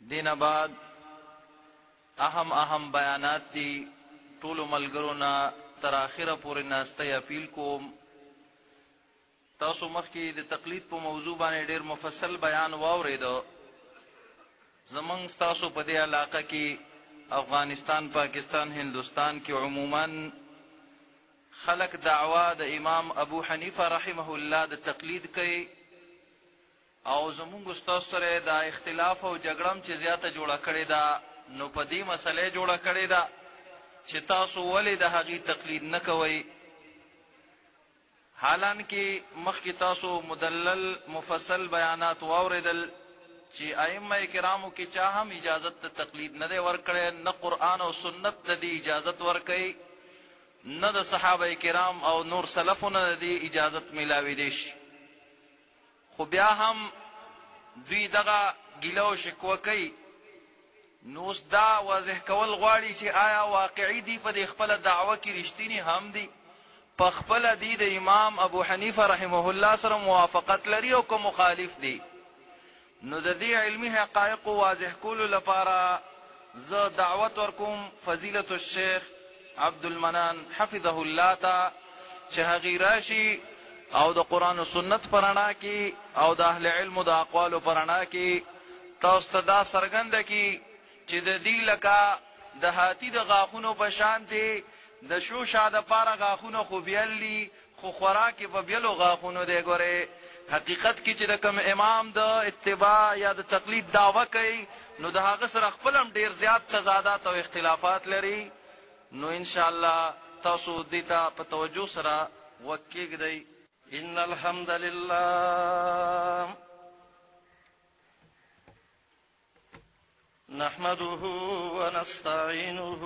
دین بعد اهم بیانات دي ټولو ملګرو نه تر اخره پورې ناسته اپیل کوم. تاسو مخکې د تقلید په موضوع باندې ډیر مفصل بیان واوریدو. زمونږ تاسو په دې علاقه کې افغانستان، پاکستان، هندوستان کې عموما خلق دعوا د امام ابو حنیفه رحمه الله د تقلید کوي او زمونږ استاد سره دا اختلاف او جګړم چې زیاته جوړه کړې ده. نو په دې مسله جوړه کړې ده چې تاسو ولې د هغې تقلید نه کوئ، حالانکه مخکې تاسو مدلل مفصل بیانات واوریدل چې ائمه کرامو کې چا هم اجازت د تقلید نه دی ورکړی، نه قرآن او سنت د دې اجازت ورکوي، نه د صحابه کرام او نور سلفونه د دې اجازت میلاوي دی شي. خو بیا هم دوی دغه ګیله او شکوه کوي. نو دا واضح کول غواړي چې آیا واقعي دی په دې خپله دعوه کې رښتینی هم دی، په خپله دی د امام ابو حنیفه رحمه الله سره موافقت لري او که مخالف دی. نو د دې علمي حقایق واضح کولو لپاره زه دعوت ورکوم فضیلت الشیخ عبدالمنان حفظه الله ته چې هغې راشي او د قرآن و سنت په رڼا کې او د اهل علمو د اقوالو په رڼا کې تاسو ته دا څرګنده کړي چې د دې لکه د هاتي د غاښونو په شان دی، د شوشا د پاره غاښونه خو بیل دي، خو خوراک یې په بیلو غاښونو دی. ګورې حقیقت کې چې د کوم امام د اتباع یا د تقلید دعوه کوي نو د هغه سره خپل هم ډېر زیات تضادات او اختلافات لري. نو انشاءالله تاسو دې ته په توجه سره غوږ کېږدئ. ان الحمد لله نحمده ونستعينه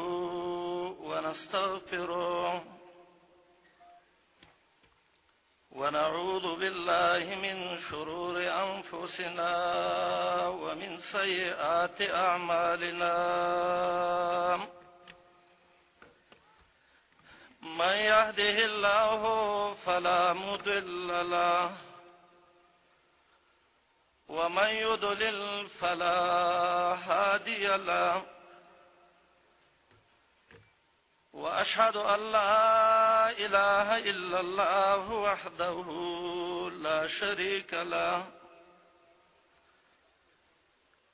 ونستغفره ونعوذ بالله من شرور أنفسنا ومن سيئات أعمالنا من يهده الله فلا مضل له ومن يضلل فلا هادي له وأشهد أن لا إله إلا الله وحده لا شريك له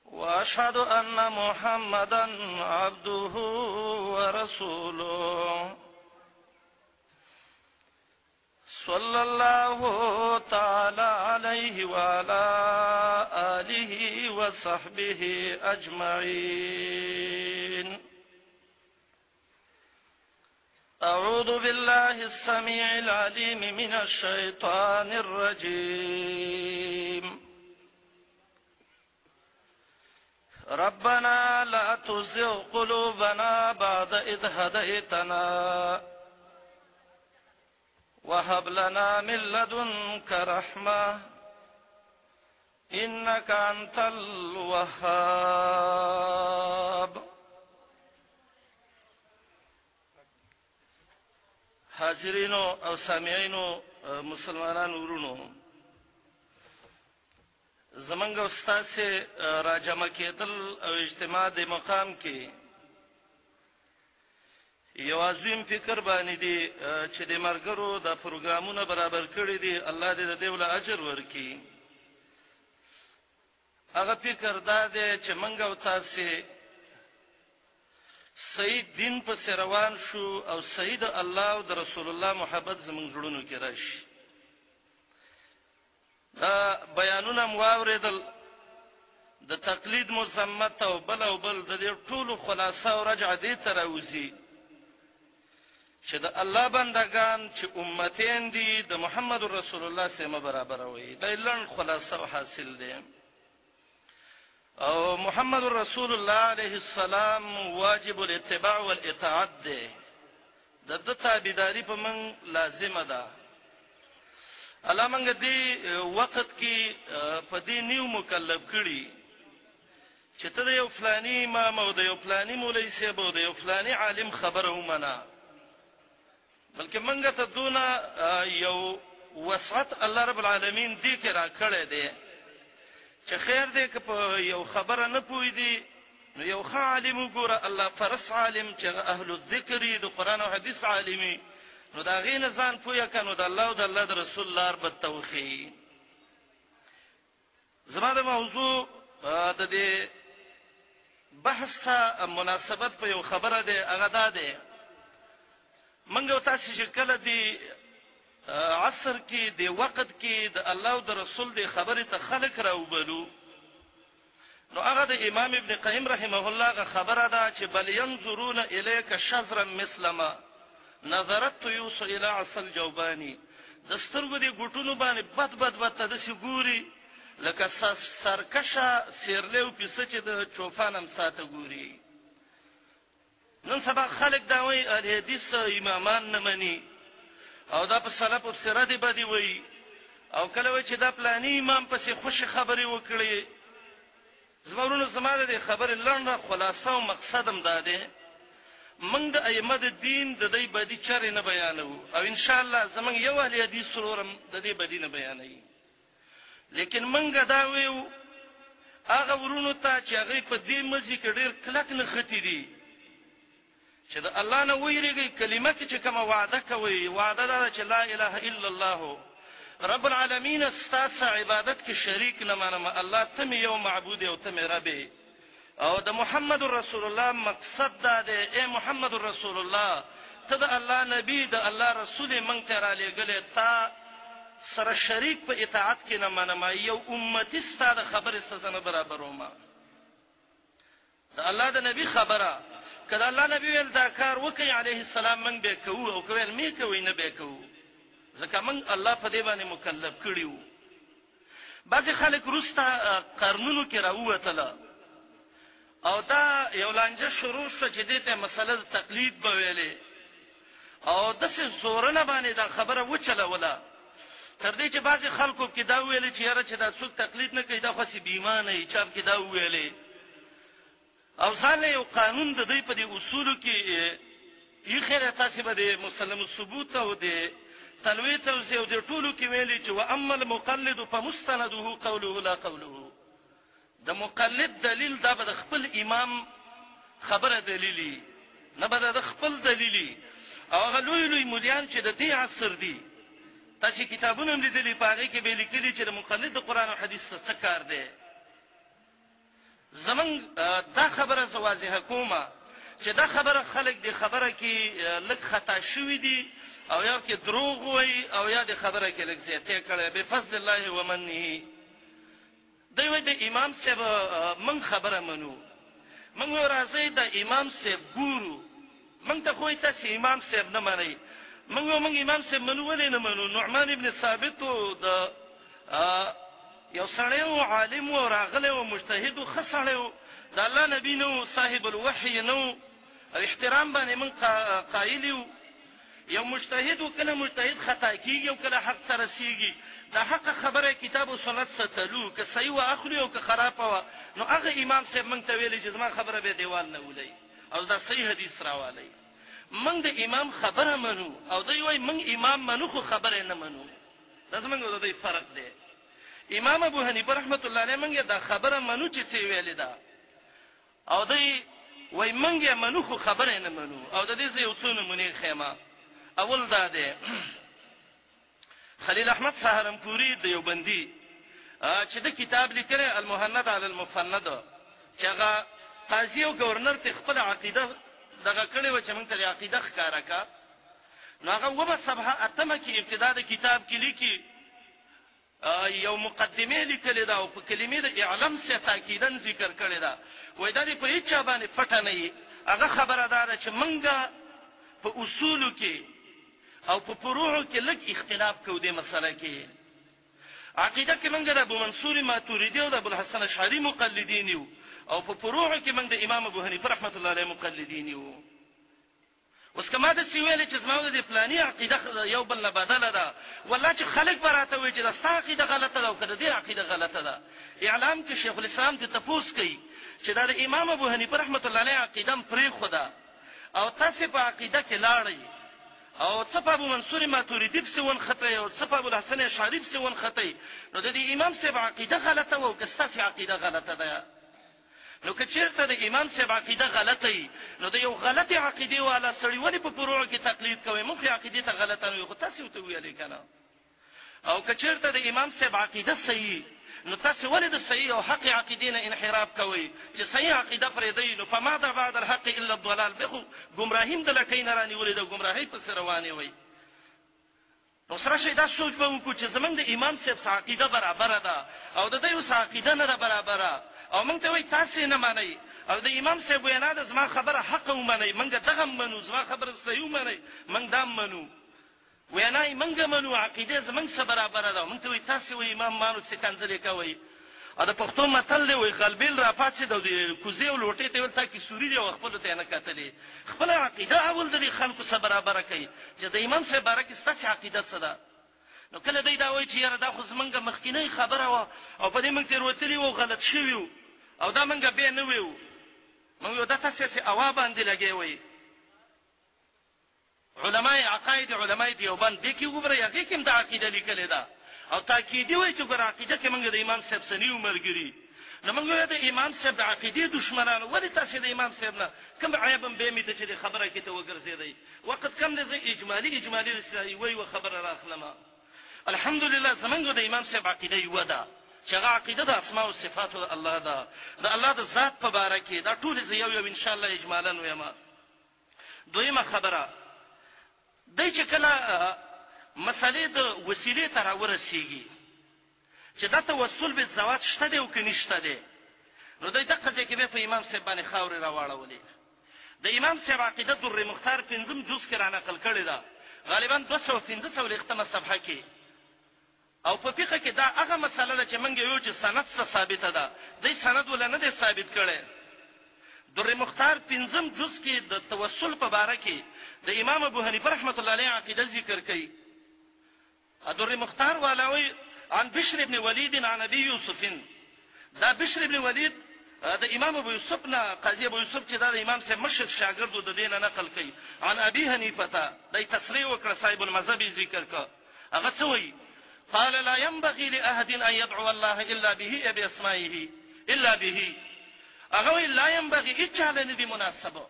وأشهد أن محمدا عبده ورسوله صلى الله تعالى عليه وعلى آله وصحبه أجمعين. أعوذ بالله السميع العليم من الشيطان الرجيم. ربنا لا تزغ قلوبنا بعد إذ هديتنا وهب لنا من لدنك رحمة إنك أنت الوهاب. حاضرینو او سامعینو مسلمانانو ورونو، زمونږ استاد سے راجمع کېدل او اجتماع د مقام کې یو عظیم فکر باندې دی چې د مرګرو د پروګرامونو برابر کړی دی. الله دې د دې ول اجر ورکړي. هغه فکر دا دی چې موږ او تاسو صحیح دین په روان شو او صحیح د الله او د رسول الله محبت زموږ زړونو کې راشي. دا بیانونه مو اوریدل د تقلید مذمت او بل د دې ټولو خلاصه او رجعه دي تر اوزي چې د الله بندگان چې امتین دي د محمد رسول الله سره برابر وي. دا لړن خلاصه حاصل دي. او محمد رسول الله عليه السلام واجب الاتباع والاطاعت ده. د تابعداري په من لازمه ده. علامه دې وخت کې په دې نیو مکلف کړي چې ته یو فلاني امام او د یو فلاني مولوی صاحب او د یو فلاني عالم خبره ومنه، بلکې منګه ته دونه یو وسعت الله رب العالمین دې کې را کړی دی چې خیر دې که په یو خبره نه پوي دي نو یو ښه عالم وګوره، الله فرس عالم چې اهل الذکر د قران او حدیث عالمي، نو دا غي نه ځان پوهه کنو د الله او د الله د رسول لار به توخی. زما د موضوع د دې بحث مناسبت په یو خبره ده، هغه ده منګو تاسو چې کله دی عصر کې دی وخت کې د الله او د رسول دی خبره ته خلق راوبلو، نو هغه د امام ابن قیم رحمه الله غ خبره ده چې بل ينظرون الیک شذرا مثلما نظرت یوسف الی عسل جوبانی، د سترګو دی ګټونو باندې بد ته د سی ګوري لکه سرکشه سیرلیو پیسه چې د چوفانم ساته ګوري. نن سبا خلک دا وایي حدیث امامان نه مني او دا په سلف او سیرت باندې وایي، او کله وایي چې دا پلاني امام پسې خوش خبري وکړي. زمورونو زماده د خبرې لنډه خلاصه او مقصدم دا ده، موږ د ائمه د دین د دې بدی چارې نه بیانو، او ان شاء الله زمونږ یو اهل حدیث سرورم د دې بدی نه بیانوي. لیکن موږ دا ویو هغه ورونو ته چې هغه په دې مزي کې ډېر کلک نه ختی دي چې د الله نه ویریږي، کلمه کې چې کوم وعده کوي وعده ده چې لا اله الا الله رب العالمین استاس عبادت کې شریک نه مانم، الله ته یو معبود او ته رب، او د محمد رسول الله مقصد دا ده اے محمد رسول الله ته د الله نبی د الله رسول مونږ ته را لېګلې، تا سره شریک په اطاعت کې نه مانم، یو امتی ستاسو خبره سزا نه برابرومه. د الله د نبی خبره کله الله نبی ول دا کار وکي علیه السلام مونږ به کوو، او کوي مې کوي نه به کوو، ځکه مونږ الله په دې باندې مکلف کړیو. بعضی خلک روسته قرنونو کې راووتله او دا یو لانجه شروع شو چې دته مسله د تقلید به ویلې، او د څه زورنه باندې دا خبره وچلوله، تر دې چې بعضی خلکو کې دا ویلې چې یاره چې دا څوک تقلید نه کوي دا خو سي بیمانه ای، چا کې دا ویلې، او ځاله یو قانون د دې په دې اصولو کې یې خیره تاسو به د مسلم ثبوت او د تلوي توزیع او د ټولو کې ویلې چې واما المقلد فمستنده قوله لا قوله، د مقلد دلیل دا به د خپل امام خبره دلیلی نه به د خپل دلیلی، او هغه لوی مليان چې د دې عصر دي تاسو کتابونه هم لیدلي پاره کې به لیکلي چې د مقلد د قران او حدیث څخه کار دی. زمون دا خبره واضحه کومه چې دا خبره خلک د خبره کې لږ خطا شوې دي، او یا کې دروغ وایي او یا د خبره کې لږ زیاته کړي به فضل الله ومنه. دوی وایي د امام صاحب من خبره منو، من راځي د امام صاحب ګورو، من ته خو ته سي امام صاحب نه مانی، من امام صاحب منو ولې نه منو. نعمان ابن ثابت د یو سړیو عالم او راغله او مجتهد او خسړیو د الله نبی نو صاحب الوحی نو احترام باندې من قایلیو. یو مجتهد کله مجتهد خطا کیږي او کله حق ته رسیږي، د حق خبره کتاب او سنت ستلو که صحیح واخلي او که خراب وا، نو هغه امام صاحب مونږ ته ویلي چې زما خبره به دیوال نه ولي او دا صحیح حدیث راوالي. مونږ د امام خبره منو او دوی وایي مونږ امام منو خو خبره نه منو. دا زمونږ د دې فرق دی. امام ابو حنیفه رحمت الله علیه مونږه دا خبره منو چې څه ویل دا، او دوی وایي مونږه منو خو خبره نه منو. او د دې یو څو نمونه خیمه اول دا ده خلیل احمد سهارنپوری دیوبندی چې د کتاب لیکل المهند علی المفند، چې هغه قاضي او گورنر ته خپل عقیده دغه کړي و چې موږ ته عقیده ښکارا کا، نو هغه وبه صفحه اتمه کې ابتدا د کتاب کې لیکي یو مقدمه لیکل دا او په کلمې د اعلام سره تاکیدن ذکر کړی دا، وای دا په هیڅ باندې پټه نه هغه خبردار چې موږ په اصول کې او په فروع کې لږ اختلاف کوو د مسله کې. عقیده کې موږ د ابو منصور ماتوریدی او د ابو الحسن اشعری مقلدین یو، او په فروع کې موږ د امام ابو حنیفه رحمت الله علیه مقلدین یو. اوس کما د سیویل چې زموږ د پلاني عقیده یو بل نه بدله ده، والله چې خلک براته وي چې دا ستاسو عقیده غلطه ده او کله دې عقیده غلطه ده. اعلام کې شیخ الاسلام ته تفوس کوي چې دا د امام ابو حنیفه رحمت الله علیه عقیده پرې خدا او تاسو په عقیده کې لاړی او څه په ابو منصور ماتوریدی په ون خطي او څه په ابو الحسن اشعری په ون خطي نو د دې امام صاحب عقیده غلطه و او کستاسي عقیده غلطه ده نو کچیرته د امام صاحب عقیده غلطه نو د یو غلطه عقیده والا سړی ولې په فروع کې تقلید کوي مخ عقیده ته غلطه نه خو تاسو ته ویلې کنه او کچیرته د امام صاحب عقیده صحیح نو تاسو ولې د صحیح او حق عقیدې نه انحراف کوي چې صحیح عقیده پرې دی نو فماذا بعد الحق الا الضلال به گمراهیم د لکین رانی ولې د گمراهی په سر رواني وي نو سره شي دا سوچ به وکړو چې زمونږ د امام صاحب عقیده برابر ده او د دې عقیده نه برابر او موږ ته وایي تاسو نه مانی او د امام صاحب وینا د زما خبره حق ومني موږ دغه منو زما خبره صحیح ومني موږ دا منو وینای منګه منو عقیده زمنګ سره برابر ده موږ ته وي تاسو وي امام مانو څه کنځلې کوي ا د پښتون متل دی وي غلبیل را پاتې د کوزي او لوټې ته ولتا کی سوري دی خپل ته نه کتلې خپل عقیده اول د خلکو سره برابر کوي چې د امام سره برکه ستاسو عقیده څه ده نو کله دی دا وایي چې یاره دا خو زمنګ مخکینی خبره و او په دې موږ تیر وتلی و غلط شوی او دا منګه به نه ویو موږ یو د تاسو اوا باندې لګي علماء عقاید علماء دیوبند دي کې وګوره یغه کوم د عقیده لیکل ده او تاکیدی وایي چې ګره عقیده کې موږ د امام صاحب سنیو مرګري نو موږ یو د امام صاحب د عقیده دشمنانو ولې تاسو د امام صاحب نه کوم عیب به می ته چې خبره کې ته وګرځیدای وخت کم ده اجمالی اسلامي وایي و خبره راخلمه الحمدلله زمونږ د امام صاحب عقیده یو ده چې هغه عقیده د اسماء او صفات الله ده د الله د ذات په باره کې دا ټول زه یو ان شاء الله اجمالاً وایم دویمه خبره دای چې کله مسلې د وسیلې تر ورسیږي چې دا توسل به زوات شته دی او کني شته دی نو دای ته قضیه کې به په امام صاحب باندې خاورې راوړولې د امام صاحب عقیده در مختار پنځم جز کې را نقل کړی دا غالبا 215 ختمه صفحه کې او په فقہ کې دا هغه مسله چې مونږ یو چې سند څخه ثابته ده د سند ولنه ده ثابت کړي در مختار پنځم جز کې د توسل په باره کې د امام ابو حنیفه رحمۃ اللہ علیہ عقیده ذکر کړي در مختار والاوی عن بشر ابن ولید عن ابي يوسف دا بشر ابن ولید د امام ابو یوسف نه قاضي ابو یوسف چې دا د امام صاحب مشهور شاګرد د دینه نقل کړي عن ابي حنیفه ته د تصریح وکړه صاحب المذهب ذکر کړه هغه څه وایي قال لا ينبغي لاحد ان يدعو الله الا به باسمائه الا به هغه لا ينبغي اچاله نه دي مناسبه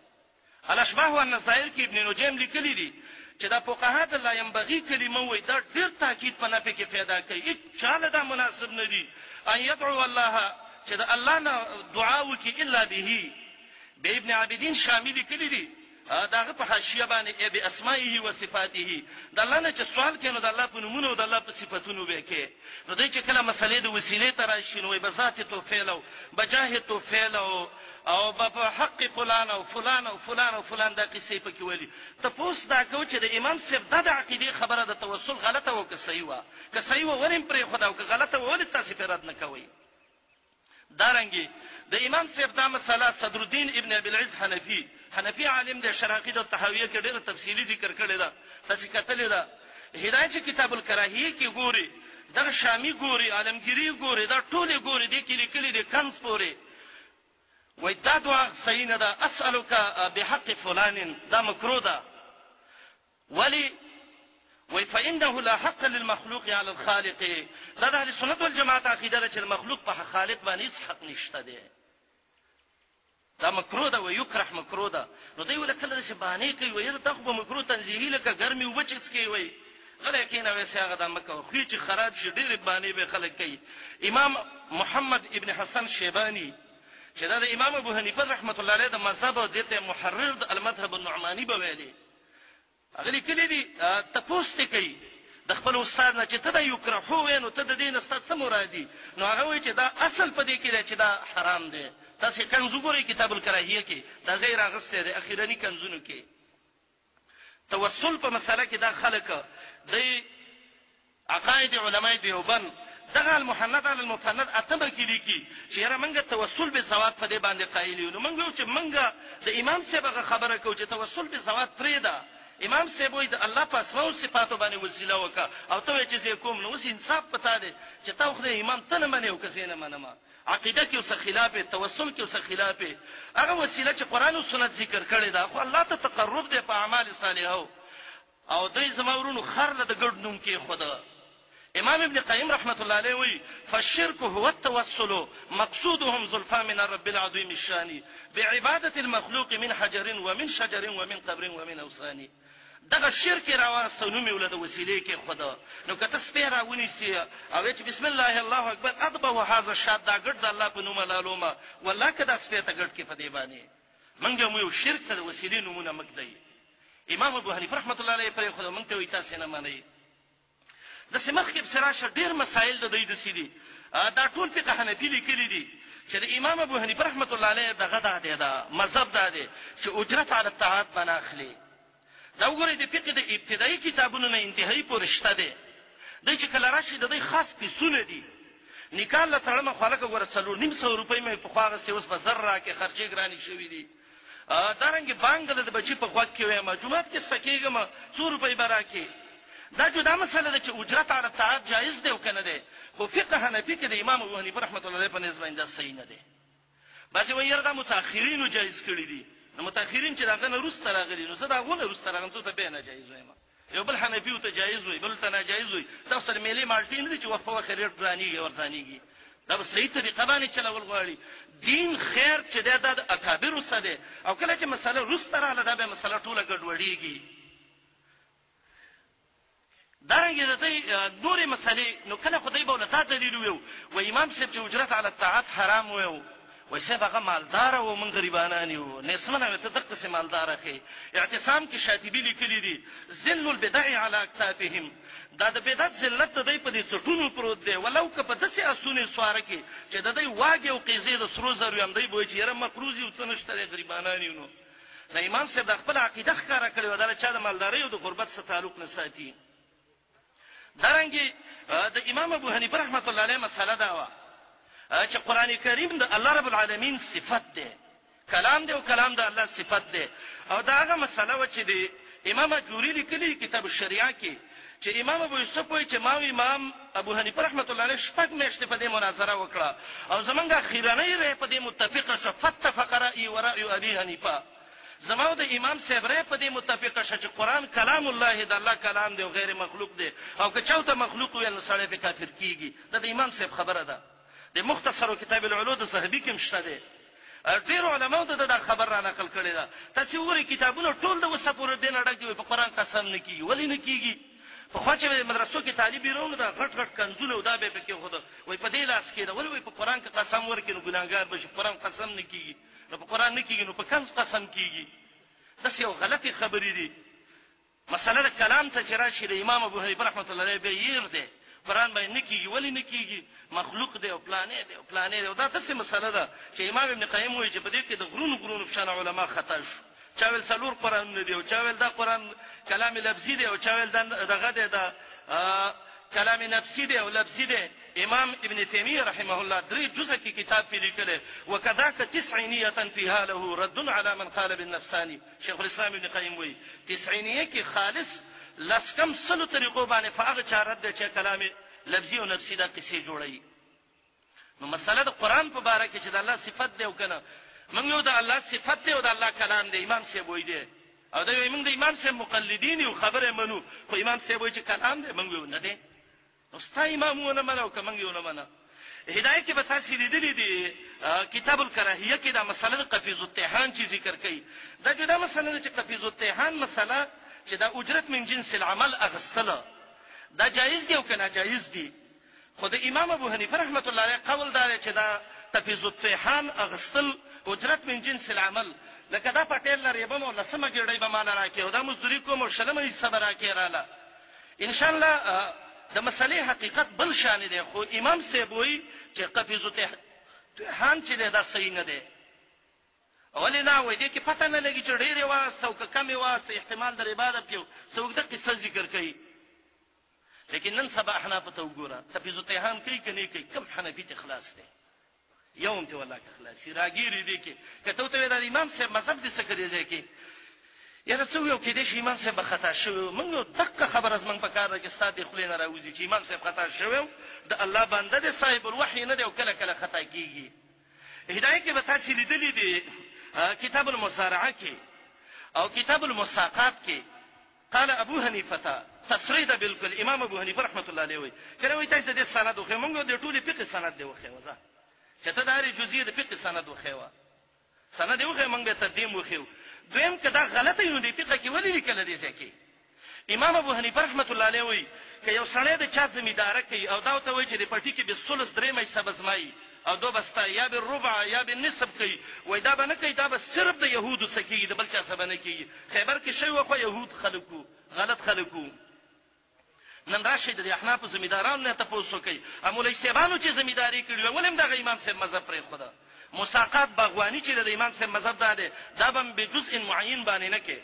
الاشباح والنظائر کې ابن نجیم لیکلی دي چې دا فقهاء لا ينبغي کلمه وای دا ډیر تاکید په نفي کې پیدا کوي اچاله دا مناسب نه دي ان يدعو الله چې دا الله نه دعا وکي الا به به ابن عابدین شامل کړي دي داغه په حاشیه باندې به اسماءه و صفاته د الله نه چې سوال کینو د الله په نومونو او د الله په صفاتونو به کې نو دای چې کله مسلې د وسیلې تر راشي نو به ذات تو فعل او بجاه تو فعل او په حق فلان او فلان او فلان او فلان دا قصې پکې ولي ته پوس دا کو چې د امام صاحب د عقیده خبره د توسل غلطه او که صحیح و که صحیح و وریم پر خدا او که غلطه و ولې تاسو په رد نه کوي دارنګي د امام صاحب دا مسله صدر الدین ابن ابي العز حنفي عالم د شراقید او تحویه کې ډېر تفصیلی ذکر کړی دا تاسو کتلې دا هدایت کتاب الکراهیه کې ګوري دا شامی ګوري عالمگیری ګوري دا ټوله ګوري د کې لیکلي د کنز پورې وای دا دعا صحیح نه ده اسالک بحق فلان دا مکروه ده ولی وای فانه لا حق للمخلوق على الخالق دا د اهل سنت والجماعت عقیده چې المخلوق په خالق باندې هیڅ حق نشته دی دا مکروه ده و یکره مکروه ده نو دوی ولکله چې باندې کوي وایي دا خو مکروه تنزیهی لکه ګرمي وبچس کوي وایي غلې کینه وسه هغه د مکه خو چې خراب شي ډېر باندې به خلک کوي امام محمد ابن حسن شیبانی چې دا د امام ابو حنیفه رحمۃ اللہ علیہ د مذهب او دته محرر د المذهب النعمانی به ویلي اغلی کلی دی تاسو کوي د خپل استاد نه چې ته د یکرهو وینو ته د دین استاد څه مرادي نو هغه وایي چې دا اصل په دې کې دی چې دا حرام دی تاسو کنزو ګورئ کتاب الکراهیه کې دا زیر اغسته دی اخیرانی کنزونو کې توسل په مسله کې دا خلک د عقاید علماء دیوبند دغه المحنث علی المفند اتمه کې لیکي چې یاره منګه توسل به زوات په دې باندې قایل یو نو منګه چې منګه د امام صاحب خبره کو چې توسل به زوات پرېدا امام صاحب وي د الله په اسماء او صفاتو باندې وسیله وکا او ته چې کوم نو اوس انصاف پتا دی چې تا خو د امام ته نه منې او کسې نه منما عقیده کې اوس خلاف توسل کې اوس خلاف هغه وسیله چې قران او سنت ذکر کړي دا خو الله ته تقرب دی په اعمال صالحو او دوی زمورونو خر له د ګډ نوم کې خدا. امام ابن قیم رحمت الله علیه وی فالشرك هو التوسل مقصودهم زلفى من الرب العظيم الشان بعباده المخلوق من حجر ومن شجر ومن قبر ومن اوثان. دغه شرک راوستنو می ولده وسیله کې خدا. نو کته سپیرا ونیسی او چې بسم الله الله اکبر ادب او هاذا شاد دا ګډ د الله په نوم لالوما والله کدا سپیته ګډ کې په دی باندې منګه مو شرک ته وسیله نمونه مکدی. امام ابو حنیفه رحمت الله علیه پر خدا مونږ ته وی تاسو نه مانی. د سمخ کې بسراشه ډیر مسائل د دوی د سیدي دا ټول فقه حنفی لیکلي دي چې د امام ابو حنیفه رحمت الله علیه دغه دا مذهب دی چې اجرت علی الطاعات بناخلی. دا وګورئ د فقه د ابتدایي کتابونو نه انتهایی پورې شته دي. د چې کله راشي د دوی خاص پیسونه دي. نکاح له تړمه خلک ورڅلو 900 روپۍ مې په خواغه اوس په ذره کې خرچې ګرانی شوې دي. دارنګ بانګله د بچی په خوا کې وایم جمعه کې سکیګم 100 روپۍ براکې. دا جدا مسله ده چې اجرت علی الطاعات جایز دی او کنه دی. خو فقه حنفی کې د امام ابو حنیفه رحمت الله علیه په نسبت دا صحیح نه دی. بعضی وایي دا متأخرینو جایز کړی دي. نو متأخرین چې داغه نه روسته راغلي نو زه داغه نه روسته راغم څه ته به نه جایز وایم. یو بل حنفی ته جایز وي بل ته نه جایز وي. دا سره میلې مالټین دي چې وقفه وخت ریټ ګرانی ورځانیږي. دا به صحیح طریقه باندې چلول غواړي. دین خیر چې د اکابر سره او کله چې مسله روسته رااله دا به مسله ټوله ګډوډیږي. دارنګه د دې نورې مسلې نو کله خدای به ولته دلیل ویو و امام صاحب چې اجرت علی الطاعات حرام ویو وای صاحب هغه مالدار او من غریبانان یو نسمنه ته دغه څه مالدار اخی. اعتصام کې شاطبی لیکلی دي ذل البدع علی اکتافهم. دا د بدعت ذلت د دې په دې چټونو پروت دی ولو که په دسه اسونه سواره کې چې د دې واګي او قیزې د سرو زرو هم دی بوي چې یره مقروزي او څنشتره غریبانان یو. نو امام صاحب د خپل عقیده ښکارا کړی و دا چې د مالداري او د غربت سره تعلق نه ساتي. دارنګه د امام ابو حنیفه رحمت الله علیه مسله دا و چې قران کریم د الله رب العالمین صفت ده. کلام دی او کلام د الله صفت ده. او دا هغه مسله و چې د امام جوری لیکلي کتاب الشریعه کې چې امام ابو یوسف وایي چې ما امام ابو حنیفه رحمت الله علیه شپږ میاشتې په دې مناظره وکړه او زمونږه اخیرنۍ رې په دې متفقه شو فتفق رأی و رأی ابي حنیفه. زماو د امام صاحب رې په دې متفقه شو چې قران کلام الله د الله کلام دی او غیر مخلوق دی او که چاوته مخلوق وي نو سړی په کافر کیږي. د امام صاحب خبره ده. د مختصر کتاب العلود صحابي کې مشته ده. ډیر علماء ته دا خبر را نقل کړي ده. تاسو وګورئ کتابونه ټول د وسپور دین اړه کې په قران قسم نه کیږي. ولی نه کیږي؟ په خواچې مدرسو کې طالب یې دا غټ غټ کنزونه او دا به پکې خود وای په دې لاس کې دا ولې په قران کې قسم ورکړي نو ګناګار بشي. قران قسم نه کیږي نو په قران نه کیږي نو په کنز قسم کیږي. دا یو غلطی خبرې دي. مسله کلام ته چې راشي د امام ابو حنیفه رحمت الله علیه به ير ده قران باندې نه کیږي ولی نه کیږي مخلوق دی او پلانې دی او پلانې دی. دا څه مسله ده چې امام ابن قیم وایي چې په دې کې د غرونو فشان علما خطا شو. چاول څلور قران نه دی او چاول دا قران کلام لفظي دی او چاول دغه دی دا کلام نفسي دی او لفظي دی. امام ابن تیمیه رحمه الله درې جزء کې کتاب کې لیکل وکذاک تسعینیه فيها له رد على من قال بالنفساني. شیخ الاسلام ابن قیم وایي تسعینیه کې خالص لسکم سلو طریقو باندې فاغه چارت دی چې کلام لفظي او نفسي دا قصې جوړي. نو مسله د قران په باره کې چې د الله صفت دی او کنه موږ یو د الله صفت دی او د الله کلام دی. امام صاحب وایي دی او دا موږ د امام صاحب مقلدین یو خبره منو خو امام صاحب وایي چې کلام دی موږ نه دی. استا امامونه منو کوم یو نه منو. هدايه کې به تاسو لیدلې دي کتاب الکراهیه کې دا مسله قفیز التیحان چې ذکر کړي. دا جدا مسله چې قفیز التیحان مسله چې دا اجرت من جنس العمل اغسله دا جایز دی او کنه جایز دی. خو د امام ابو حنیفه رحمت الله علیه قول دار چې دا قفیز التیحان اغسل اجرت من جنس العمل لکه دا پټیل لري به مو لسمه ګړې به مان راکې او دا مزدوری کوم شلمه حصہ راکې رااله. ان شاء الله د مسلې حقیقت بل شان دی. خو امام صاحب وایي چې قفیز التیحان چې دا صحیح نه دی. اولی نه وای دي کې پته نه لګی چې ډېر واسطه او کمې واسطه احتمال در عبادت کې څوک د قصه ذکر کوي. لیکن نن سبا احناف ته وګوره قفیز التیحان کوي کني کوي کم حنفی ته خلاص دي یوم ته والله خلاصي راګيري دي کې کته ته د امام صاحب مذهب دي څه کوي ځکه یاره څو یو کې د امام صاحب خطا شوی موږ دغه خبر از موږ په کار راځي ستاسو خلینو راوځي چې امام صاحب خطا شوی د الله بنده د صاحب الوحی نه دی او کله کله خطا کیږي. هدايه کې به تاسو لیدلې دي کتاب المصارعه کې او کتاب المساقات کې قال ابو حنیفه تصریح ده بالکل امام ابو حنیفه رحمت الله علیه وی کله وی تاسو د سند خو موږ د ټولي فقه سند دی وخه وځه چې ته داري جزئیه د فقه سند وخه وا سند دی وخه موږ به تقدیم وخه دویم کدا غلطه یو دی فقه کې ولې لیکل دي ځکه امام ابو حنیفه رحمت الله علیه وی ک یو سړی د چا زمیدار کوي او دا ته وی چې د پټی کې به ثلث درې مې سبزمای او دو بستا یا به ربع یا به نصف کوي وای دا به نه کوي دا به صرف د يهودو سکی د بل چا څه نه کوي خیبر کې شی وخو يهود خلکو غلط خلکو نن راشد د احناف زمیدارانو نه تاسو کوي امولای سیبانو چې زمیداری کړي ولیم د امام صاحب مذهب پرې خدا مساقات باغوانی چې د امام صاحب مذهب ده دا به به جزء معین باندې نه کې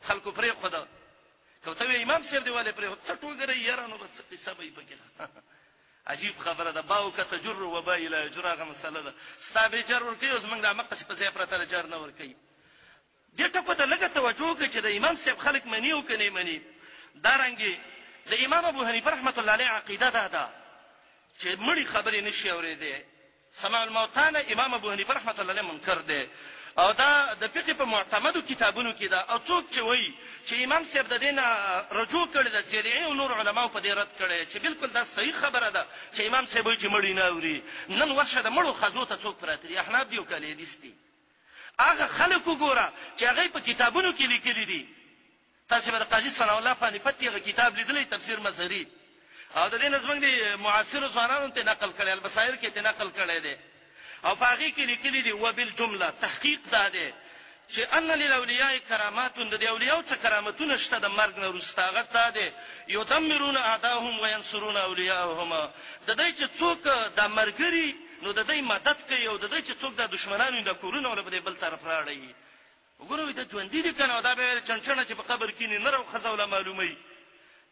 خلکو پرې خدا کوته امام صاحب دی ولې پرې څه ټوګره یارانو بس قصه به پکې عجیب خبره ده باو کته جر و با الى جرغه مسله ده ستابه جر ور کوي اوس موږ د مقص په ځای پرته جر نه ور کوي دې ټکو ته لګه توجه کوي چې د امام صاحب خلک منی او کني منی دارنګي د امام ابو حنیفه رحمت الله علیه عقیده ده چې مړی خبرې نشي اورېده سماع الموتان امام ابو حنیفه رحمت الله علیه منکر ده او دا د فقه په معتمدو کتابونو کې ده او څوک چې وایي چې امام صاحب د دین رجوع کړی د شریعي او نور علماو په دې رد کړي چې بالکل دا صحیح خبره ده چې امام صاحب وایي چې مړی نه اوري نن ورشه د مړو خزو ته څوک پراته احناف دی او کله دي هغه خلکو ګوره چې هغه په کتابونو کې لیکلي دي تاسو به قاضي ثنا الله فانی فتیغه کتاب لیدلی تفسیر مظهری او د دې نظم دی معاصر ځوانانو ته نقل کړي البصائر کې ته نقل کړي دي او باغی کې لیکلي دي وبالجمله تحقیق ده چې ان للاولیاء کرامات د اولیاء څخه کرامتونه شته د مرګ نه وروسته هغه ده یدمرون اعداهم وینصرون اولیاءهم د دې چې څوک د مرګري نو د دې مدد کوي او د دې چې څوک د دشمنانو د کورونو ول په بل طرف راړي وګورئ ته ژوند دي کنه دا به چنچنه چې په قبر کې نه راو خزوله معلومي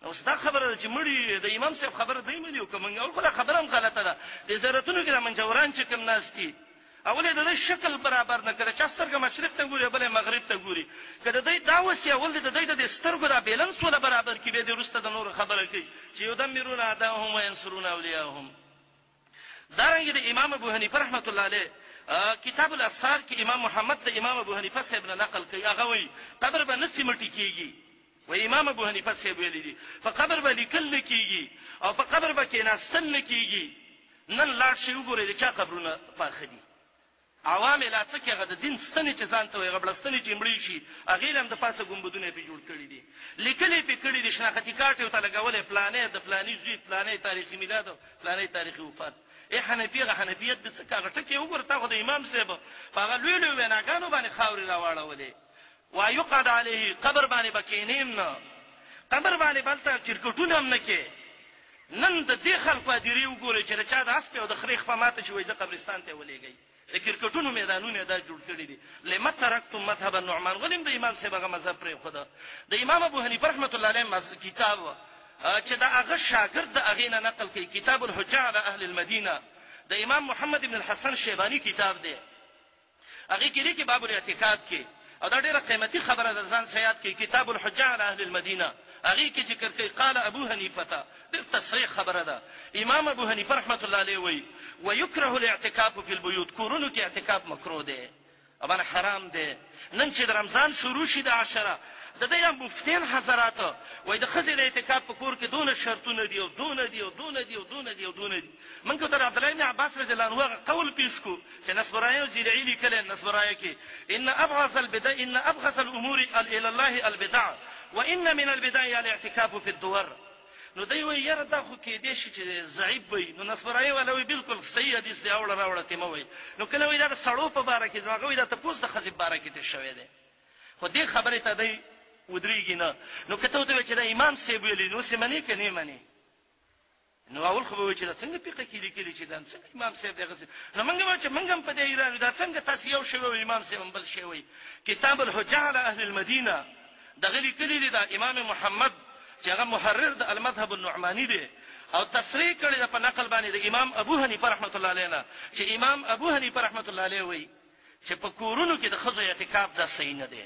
نو ستا خبره چې مړی د امام صاحب خبره دی ملي او کومه او خله خبره هم غلطه ده د زیارتونو کې د منجوران چې کوم ناشتي اوله د شکل برابر نه کړي چې سترګه مشرق ته ګوري بلې مغرب ته ګوري کله د داوسی اول د سترګو د بیلنس ولا برابر کې به د رسته د نور خبره کوي چې یدمرون اعداهم وینصرون اولیاءهم دارنګه د امام ابو حنیفه رحمت الله علیه کتاب الاسحار کې امام محمد د امام ابو حنیفه صاحب نه نقل کوي هغه وی قبر به نسی مټی کیږي و امام ابو حنیفه صاحب ویلي دي په قبر به لیکل کیږي او په قبر به کېناستل کیږي نن لا شی وګورئ چې قبرونه پاخه دي عوامل اڅکه غد دین ستنې چې ځان ته وي غبلستنې چې مړی شي اغه هم د پاسه ګمبدونه په جوړ کړی دي لیکلې په کړی دي شناختی کارت او تلګولې پلانې د پلانې زوی پلانې تاریخي میلاد او پلانې تاریخي وفات حنفیت د څه کاغه ټکی وګورته خو د امام صاحب هغه لوی لوی وناګانو باندې خاوري راوړولې ويقعد عليه قبر باندې بکینیم نه قبر باندې بلته چرکټونه هم نه کې نن د دې خلکو ادري وګورئ چې چا د اسپ او د خریخ په ماته شوې ځ قبرستان ته ولېږي د کرکټونو میدانونه دا جوړ کړی دي لمت ترکتم مذهب النعمان ولیم د امام صاحب هغه مذهب پرې خدا د امام ابو حنیفه رحمت الله علیه کتاب چې دا هغه شاګرد د هغه نه نقل کوي کتاب الحجه علی اهل المدینه د امام محمد ابن الحسن شیبانی کتاب دی هغه کې لیکي باب الاعتکاف کې او دا ډیره قیمتي خبره ده ځان سیاد کې کتاب الحجه علی اهل المدینه هغه کې ذکر کوي قال ابو حنیفه د تصریح خبره ده امام ابو حنیفه رحمت الله علیه وی ويكره الاعتکاف فی البیوت کورونو کې اعتکاف مکروه ده ابان حرام ده نن چې د رمضان شروع شي د عشره د دې مفتین حضرات وای د خزر اعتکاف په کور کې دونه شرطونه دي او دونه دي منکه تر عبد الله بن عباس رضی الله عنه قول پیش کو چې نصبرایو زیلعی کله نصبرایو کې ان ابغض الامور الى الله البدع وان من البدع الاعتكاف في الدور نو دوی وی یره دا خو کې دې شي چې ضعیف وي نو نصبرایو ولوي بالکل صحیح حدیث دی اوله راوړه ته مو وي نو کله وی دا سړو په باره کې نو هغه دا تاسو د خزب باره کې ته شوې ده خو دې خبره ته دی ودرېږي نه نو کته ته چې دا امام صاحب ویلی نو سیمنی کني مانی نو اول خو به چې دا څنګه پیقه کې لیکلي چې دا څنګه امام صاحب دغه نو منګم په دې ایران دا څنګه تاسو یو شوی امام صاحب بل شوی کتاب الحجه علی اهل المدینه دغه لیکلي دی دا امام محمد چې هغه محرر د المذهب النعمانی دی او تصریح کړی په نقل باندې د امام ابو حنیفه رحمت الله علیه چې امام ابو حنیفه رحمت الله علیه وی چې په کورونو کې د خزو اعتکاف دا صحیح نه دی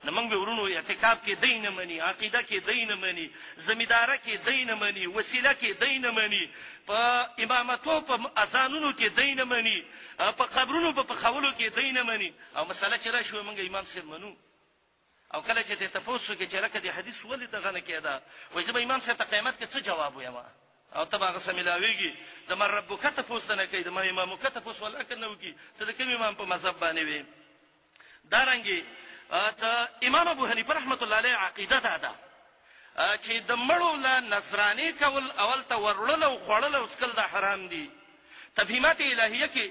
نو موږ ورونو اعتکاف کې دین منی عقیده کې دین منی زمیداره کې دین منی وسیله کې دین منی په امامتو په اذانونو کې دین منی په قبرونو په خولو کې دین منی او مسله چې را شو موږ امام صاحب منو او کله چې ته تاسو کې چې لکه دې حدیث ولې دغه نه کېدا وای چې امام صاحب ته قیامت کې څه جواب وایم او ته هغه سملاویږي د مر ربک ته پوښتنه نه کوي د مر امام کته پوښ ولکه نو کی ته د کوم امام په مذهب باندې وي دارنګي ته امام ابو حنیفه رحمۃ اللہ علیہ عقیده ده چې د مړو لا نصرانی کول اول ته ورړل او خړل او څکل د حرام دي تفهیمات الهیه کې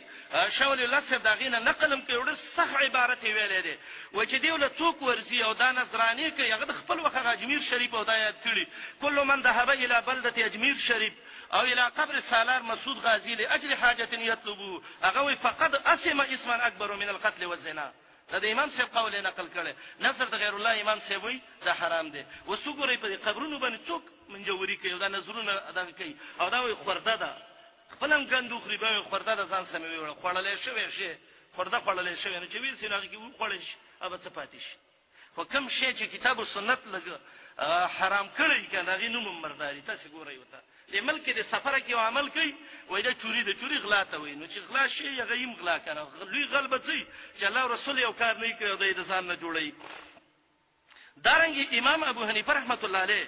شاول الله صاحب داغینه نقلم کې وړ صح عبارت ویلې ده و چې دیول څوک ورزي او دا نصرانی کې هغه خپل وخت اجمیر شریف او دایات کړي کله من ذهب الى بلده اجمیر شریف او الى قبر سالار مسعود غازی لاجل حاجه يطلبوا هغه فقد اسم اسما اکبر من القتل والزنا دا امام صاحب قول نقل کړي نظر د غیر الله امام صاحب وي دا حرام دي وسګوري په قبرونو باندې څوک منجوري کوي دا نظرونه ادا کوي او دا وي خورده ده خپلم ګندو خريبه خورده ده ځان سموي وړلې شوی شي خورده خړلې شوی نه چې وی سینه کې وړل شي اوبه څه پاتې شي خو کوم شی چې کتاب او سنت لګ حرام کړی کنه غي نوم مرداري تاسو ګورئ وته د ملک د سفر کې عمل کوي وای دا چوری غلا ته وای نو چې غلا شي غیم غلا کنه لوی غلبه سي چې الله رسول یو کار نه کوي د ځان نه جوړي دارنګ امام ابو حنیفه رحمۃ اللہ علیہ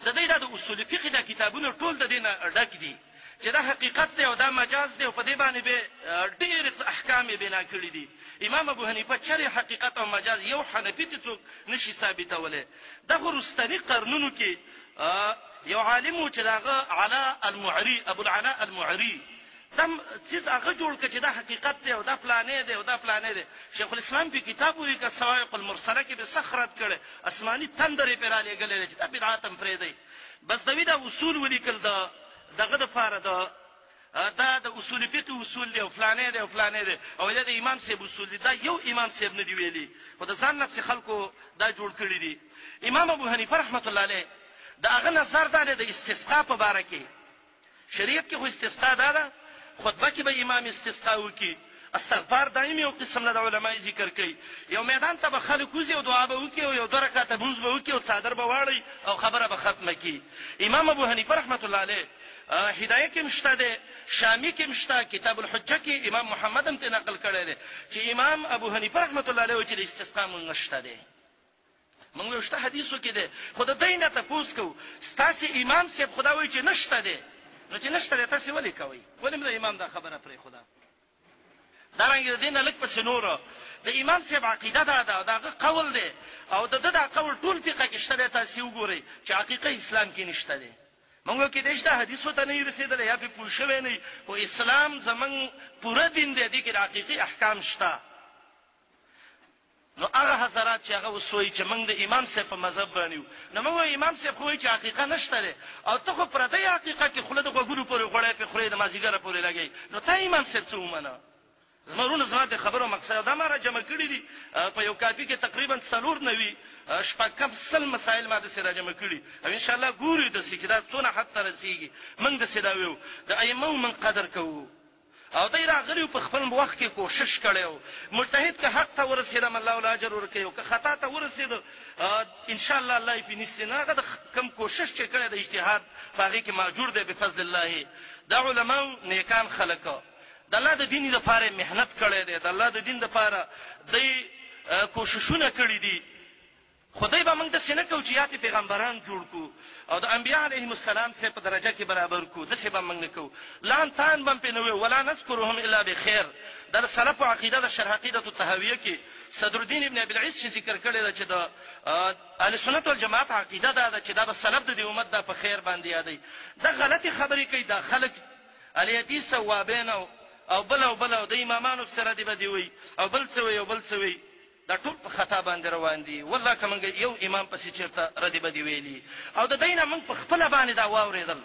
د دې د اصول فقه د کتابونو ټول د دینه ډک دي چې دا حقیقت دی او دا مجاز دی او په دې باندې به ډېر احکام بنا کړی دي امام ابو حنیفه چې حقیقت او مجاز یو حنفی ته څوک نشي ثابتوله د غرستنی قرنونو کې یو عالم چې داغه علاء المعری ابو العلاء المعری تم څه هغه جوړ کړي چې دا حقیقت دی او دا پلانې دی او دا پلانې دی شیخ الاسلام په کتاب وی کا سوائق المرسله کې به سخرت کړي اسماني تندرې پیراله غلې چې دا بدعاتم پرې دی بس دوی دا اصول ولیکل دا دغه د فار دا د اصول فقه اصول دی او فلانې دی او فلانې دی او دا د امام صاحب اصول دی دا یو امام صاحب نه دی ویلي خو د ځان نفس خلکو دا جوړ کړی دي امام ابو حنیفه رحمۃ اللہ علیہ دا هغه نظر دی د استسقاء په اړه کې شریعت کې خو استسقاء ده خطبه کې به امام استسقاء وکي استغفار دایمي او قسم له علماء ذکر کوي یو میدان ته به خلک وزي او دعا به وکي او یو درکاته بونز به وکي او صادر به واړي او خبره به ختمه کی امام ابو حنیفه رحمۃ اللہ علیہ هدایه کې مشته ده شامی کې مشته کتاب الحجه کې امام محمد هم ته نقل کړی دی چې امام ابو حنیفه رحمۃ اللہ علیہ چې استسقاء مونږ شته ده مونږ یو شته حدیثو کې ده خدای دینه ته پوس کو ستاسو امام صاحب خدا وایي چې نشته ده نو چې نشته تاسو ولې کوي ولې د امام دا خبره پرې خدا دا رنګ دین لک په نور د امام صاحب عقیده دا دغه قول دی او دغه قول ټول فقہ کې شته تاسو وګورئ چې حقیقت اسلام کې نشته ده مونږ کې دشته حدیثو ته نه رسیدل یا په پوښښوي نه او اسلام زمون پوره دین دی چې حقیقي احکام شته نو هغه حضرات چې هغه وسوي چې موږ د امام صاحب په مذهب باندې نو موږ امام صاحب خو چې حقیقت نشته لري او ته خو پردې حقیقت کې خلد غوګونو پورې غړې په خوري د مازیګر پورې لګي نو ته امام صاحب څه ومنه زمرونه زما د خبرو مقصد دا ما را جمع کړی دي په یو کاپی کې تقریبا 490 شپږم سل مسائل ما د سره جمع کړی او ان شاء الله ګوري د سکیدات څونه حد ته رسیږي موږ د سیداویو د ائمه من قدر کوو او دای راغلی په خپل وخت کې کوشش کړو مجتهد که حق ته ورسېدم الله ول اجر ورکړي او که خطا ته ورسېد ان شاء الله الله یې پینځنه غد کم کوشش چې کړی د اجتهاد باغی کې ماجور دی بفضل الله د علماء نیکان خلق د الله د دین لپاره مهنت کړی دی د الله د دین لپاره د کوششونه کړی دي خدای به موږ د سینه کو چې یاتي پیغمبران جوړ کو او د انبیاء علیهم السلام سره په درجه کې برابر کو د څه به موږ نه کو لان تان بم په نو ولا نذكرهم الا بخير د سلف عقیده د شرح عقیده الطحاویه کې صدر الدین ابن ابي العز ذکر کړی دا چې د اهل سنت والجماعت عقیده دا چې دا سلف د امت د په خیر باندې یادي دا غلطي خبرې کوي دا خلک الیتی ثوابین او بل د امامانو سره دی بدی وي او بل څه وي دا ټول په خطا باندې روان دي والله کومه یو امام پسې چیرته ردی بدی ویلی او د دینه موږ په خپل باندې دا واوریدل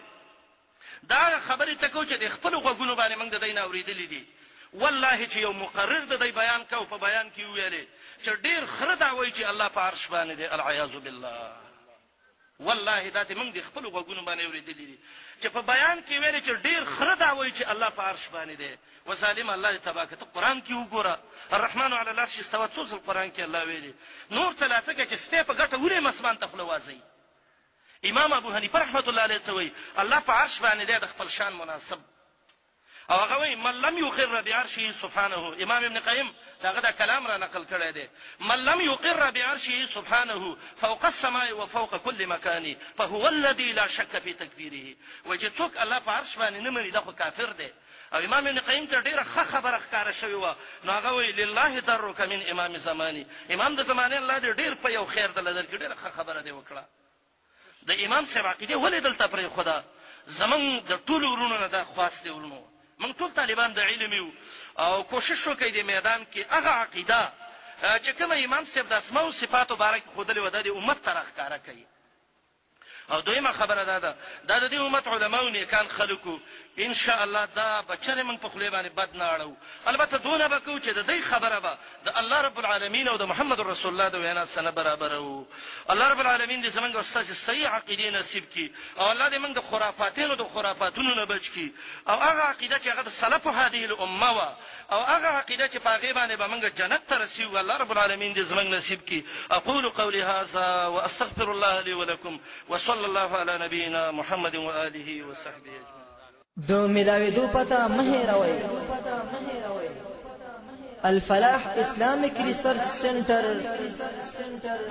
دا خبره ته کو چې د خپل غوګونو باندې موږ د دینه اوریدلې دي والله چې یو مقرر د دې بیان کو په بیان کې ویلې چې ډیر خره دا وایي چې الله په عرش باندې دی العیاذ بالله والله دا ته موږ د خپل غوګونو باندې اوریدلې دي چې په بیان کې ویلې چې ډیر خره دا وایي چې الله په عرش باندې دی وسالم الله تبارک ته قران کې وګوره الرحمن علی العرش استوى څو قران کې الله ویلي نور ثلاثه کې چې سپه په ګټه وره مسمان ته خلوازي امام ابو حنیفه رحمۃ اللہ علیہ څوی الله په عرش باندې د خپل شان مناسب او هغه وایي من لم يقر بعرشه سبحانه. امام ابن قیم داغه دا کلام را نقل کړی دی. من لم يقر بعرشه سبحانه فوق السماء وفوق كل مكان فهو الذي لا شك في تكفيره. وجه څوک الله په عرش باندې نه مني دا خو کافر دی. او امام ابن قیم ته ډیره ښه خبره ښکاره شوی و. نو هغه وی لله درک من امام زمانی. امام د زمانه الله دې ډیر په یو خیر دلته ډیره ښه خبره دی وکړه. د امام صاحب عقیده ولې دلته پرې خدا زمون د ټولو ورونو نه دا خاص دی ورونو. موږ ټول طالبان د علم یو او کوشش وکړو د میدان کې هغه عقیده چې کوم امام صاحب د اسماء او صفات مبارک خودلې و د امت ته راښکاره کوي. او دویمه خبره ده د دې امت علماو نه کان خلکو ان شاء الله دا بچره موږ په خلی باندې بد نه اړو. البته دونه بکو چې د دې خبره به د الله رب العالمین او د محمد رسول الله د وینا سره برابر وو. الله رب العالمین دې زمونږ استاد صحیح عقیده نصیب کړي او الله دې موږ د خرافاتونو د خرافاتونو نه بچ کړي او هغه عقیده چې هغه د سلف هذه الامه وا او هغه عقیده چې په غیبه باندې به موږ جنت ته رسیدو. الله رب العالمین دې زمونږ نصیب کړي. اقول قولي هذا واستغفر الله لي ولكم وصلى الله على نبينا محمد وآله وصحبه اجمعين. دو ملاویدو پتا مهیروي. الفلاح اسلامک ریسرچ سنٹر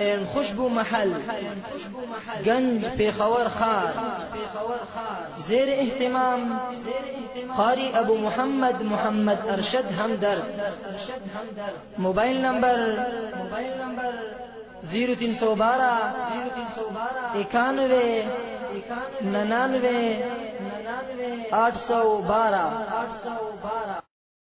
ان خوشبو محل گنج پیښور خار زیر اهتمام قاری ابو محمد ارشد همدرد. موبائل نمبر 0312 91 99 812.